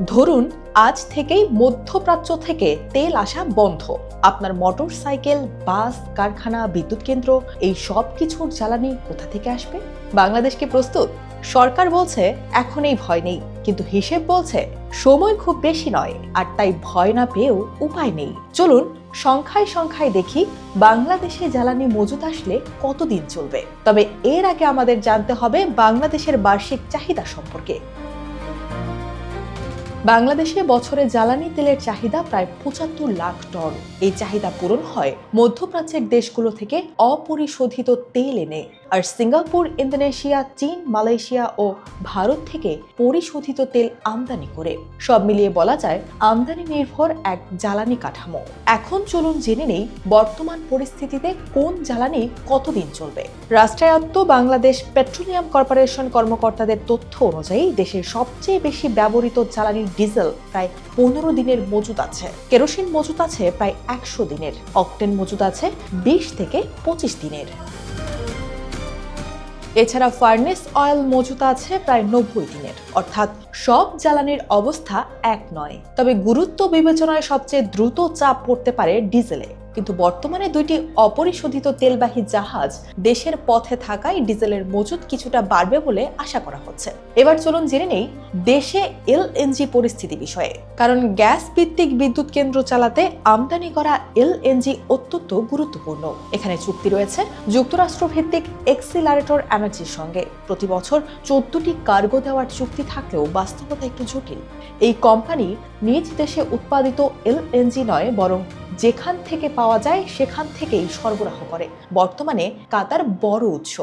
ধরুন আজ থেকেই মধ্যপ্রাচ্য থেকে তেল আসা বন্ধ। আপনার মোটর সাইকেল, বাস, কারখানা, বিদ্যুৎ কেন্দ্র এই সব কিছুর জ্বালানি কোথা থেকে আসবে? বাংলাদেশ কি প্রস্তুত? সরকার বলছে এখন এই ভয় নেই, কিন্তু হিসেব বলছে সময় খুব বেশি নয়, আর তাই ভয় না পেয়েও উপায় নেই। চলুন সংখ্যায় সংখ্যায় দেখি বাংলাদেশে জ্বালানি মজুত আসলে কতদিন চলবে। তবে এর আগে আমাদের জানতে হবে বাংলাদেশের বার্ষিক চাহিদা সম্পর্কে। বাংলাদেশে বছরে জ্বালানি তেলের চাহিদা প্রায় ৭৫ লাখ টন। এই চাহিদা পূরণ হয় মধ্যপ্রাচ্যের দেশগুলো থেকে অপরিশোধিত তেল এনে, আর সিঙ্গাপুর, ইন্দোনেশিয়া, চীন, মালয়েশিয়া ও ভারত থেকে পরিশোধিত তেল আমদানি করে। সব মিলিয়ে বলা যায় আমদানি নির্ভর এক জ্বালানি কাঠামো। এখন চলুন জেনে নেই বর্তমান পরিস্থিতিতে কোন জ্বালানি কতদিন চলবে। রাষ্ট্রায়ত্ত বাংলাদেশ পেট্রোলিয়াম কর্পোরেশন কর্মকর্তাদের তথ্য অনুযায়ী দেশের সবচেয়ে বেশি ব্যবহৃত জ্বালানি ডিজেল প্রায় 15 দিনের মজুত আছে, কেরোসিন মজুত আছে প্রায় 100 দিনের, অকটেন মজুত আছে 20 থেকে 25 দিনের। এছাড়া ফার্নেস অয়েল মজুত আছে প্রায় 90 দিনের। অর্থাৎ সব জ্বালানির অবস্থা এক নয়। তবে গুরুত্ব বিবেচনায় সবচেয়ে দ্রুত চাপ পড়তে পারে ডিজেলে। কিন্তু বর্তমানে দুইটি অপরিশোধিত তেলবাহী জাহাজ দেশের পথে থাকায় ডিজেলের মজুত কিছুটা বাড়বে বলে আশা করা হচ্ছে। এবার চলুন জেনে নেই দেশে এলএনজি পরিস্থিতি বিষয়ে। কারণ গ্যাস ভিত্তিক বিদ্যুৎ কেন্দ্র চালাতে আমদানি করা এলএনজি অত্যন্ত গুরুত্বপূর্ণ। এখানে চুক্তি রয়েছে যুক্তরাষ্ট্র ভিত্তিক এক্সিলারেটর এনার্জির সঙ্গে। প্রতি বছর 14টি কার্গো দেওয়ার চুক্তি থাকলেও বাস্তবতা একটু জটিল। এই কোম্পানি নিজ দেশে উৎপাদিত এলএনজি নয়, বরং যেখান থেকে পাওয়া যায় সেখান থেকেই সরবরাহ করে। বর্তমানে কাতার বড় উৎস।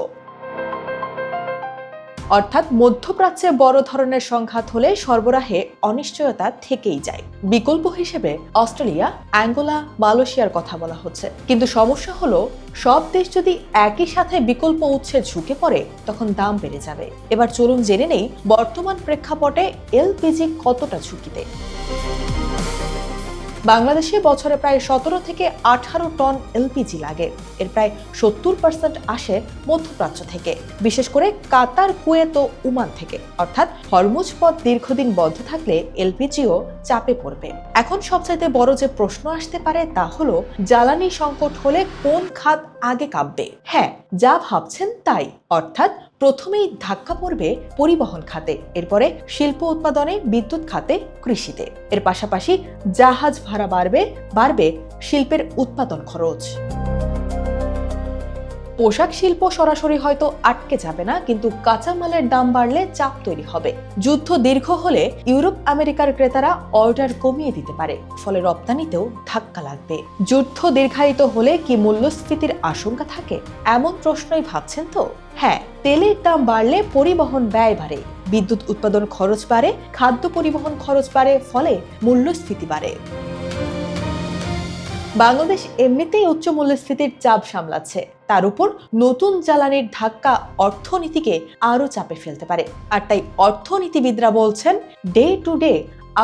অর্থাৎ মধ্যপ্রাচ্যে বড় ধরনের সংঘাত হলে সরবরাহে অনিশ্চয়তা থেকেই যায়। বিকল্প হিসেবে অস্ট্রেলিয়া, অ্যাঙ্গোলা, মালয়েশিয়ার কথা বলা হচ্ছে। কিন্তু সমস্যা হলো সব দেশ যদি একই সাথে বিকল্প উৎসে ঝুঁকে পড়ে তখন দাম বেড়ে যাবে। এবার চলুন জেনে নেই বর্তমান প্রেক্ষাপটে এলপিজি কতটা ঝুঁকিতে। বাংলাদেশে বছরে প্রায় 17 থেকে 18 টন এলপিজি লাগে। এর প্রায় 70% আসে মধ্যপ্রাচ্য থেকে, বিশেষ করে কাতার, কুয়েত ও ওমান থেকে। অর্থাৎ হরমুজ পথ দীর্ঘদিন বন্ধ থাকলে এলপিজিও চাপে পড়বে। এখন সবচাইতে বড় যে প্রশ্ন আসতে পারে তা হলো জ্বালানি সংকট হলে কোন খাত আগে কাঁপবে? হ্যাঁ, যা ভাবছেন তাই। অর্থাৎ প্রথমেই ধাক্কা পড়বে পরিবহন খাতে, এরপরে শিল্প উৎপাদনে, বিদ্যুৎ খাতে, কৃষিতে। এর পাশাপাশি জাহাজ ভাড়া বাড়বে শিল্পের উৎপাদন খরচ। পোশাক শিল্প সরাসরি হয়তো আটকে যাবে না, কিন্তু কাঁচামালের দাম বাড়লে চাপ তৈরি হবে। যুদ্ধ দীর্ঘ হলে ইউরোপ আমেরিকার ক্রেতারা অর্ডার কমিয়ে দিতে পারে, ফলে রপ্তানিতেও ধাক্কা লাগবে। যুদ্ধ দীর্ঘায়িত হলে কি মূল্যস্ফীতির আশঙ্কা থাকে? এমন প্রশ্নই ভাবছেন তো? হ্যাঁ, তেলের দাম বাড়লে পরিবহন ব্যয় বাড়ে, বিদ্যুৎ উৎপাদন খরচ বাড়ে, খাদ্য পরিবহন খরচ বাড়ে, ফলে মূল্যস্ফীতি বাড়ে। বাংলাদেশ এমনিতেই উচ্চ মূল্যস্ফীতির চাপ সামলাচ্ছে, তার উপর নতুন জ্বালানির ধাক্কা অর্থনীতিকে আরো চাপে ফেলতে পারে। আর তাই অর্থনীতিবিদরা বলছেন ডে টু ডে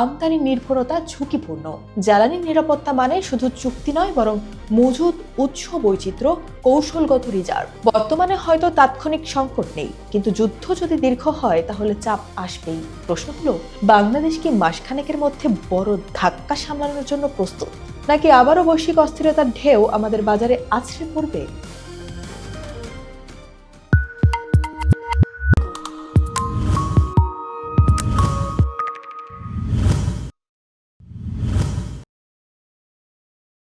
আমদানি নির্ভরতা ঝুঁকিপূর্ণ। জ্বালানি নিরাপত্তা মানে শুধু চুক্তি নয়, বরং মজুদ, উৎস বৈচিত্র্য, কৌশলগত রিজার্ভ। বর্তমানে হয়তো তাৎক্ষণিক সংকট নেই, কিন্তু যুদ্ধ যদি দীর্ঘ হয় তাহলে চাপ আসবেই। প্রশ্ন হলো বাংলাদেশ কি মাসখানেকের মধ্যে বড় ধাক্কা সামলানোর জন্য প্রস্তুত, নাকি আবারও বৈশ্বিক অস্থিরতার ঢেউ আমাদের বাজারে আছড়ে পড়বে?